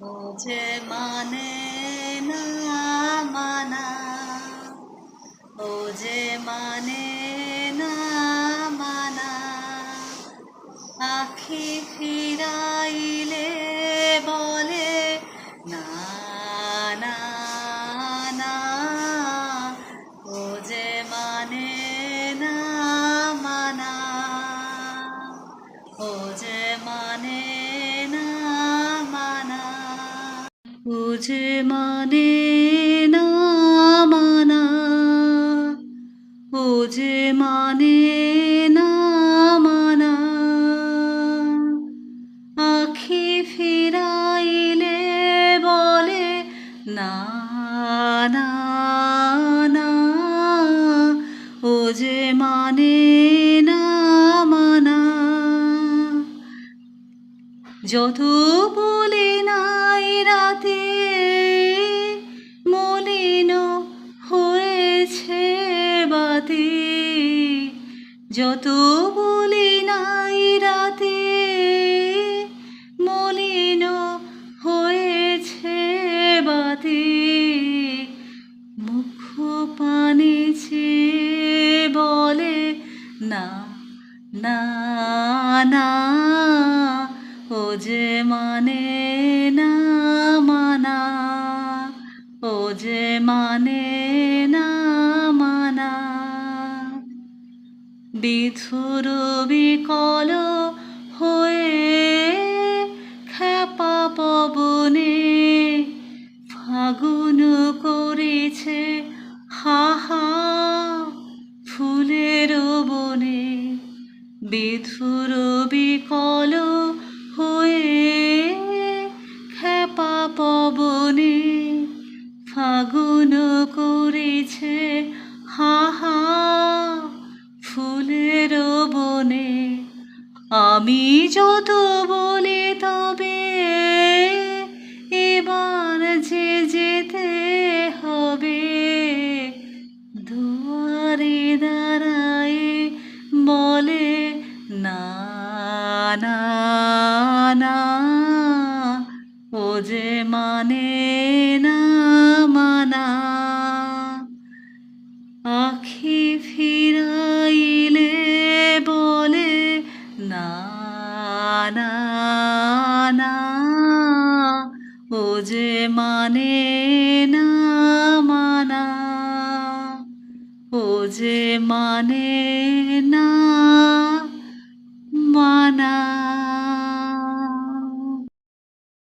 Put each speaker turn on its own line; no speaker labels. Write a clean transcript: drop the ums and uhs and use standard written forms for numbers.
ও যে মানে না মানা, ও যে মানে না মানা, আখি ফিরাইলে বলে না না না, ও যে মানে না মানা, ও যে মানে না মানা, ও যে মানে না মানা, ও যে মানে না মানা, আখি ফিরাইলে বলে না না না, ও যে মানে না মানা, যত বলি নাই রাতে মলিন হয়েছে বাতি, যত বলি নাই রাতে মলিন হয়েছে বাতি, মুখ পানে চেয়ে বলে না না না, ও যে মানে না মানা, ও যে মানে না মানা, বিধুর বিকল হয়ে খ্যাপা পবনে ফাগুন করেছে হা হা ফুলের বনে, বিধুর বিকল হয়ে খ্যাপা পবনে ফাগুন করেছে হা হা ফুলের বনে, আমি যত বলি তবে এবার যে যেতে হবে, দুয়ারে দাঁড়ায় বলে না না না, ও যে মানে না মানা, আখি ফিরাইলে বলে না না না, ও যে মানে না মানা, ও যে মানে না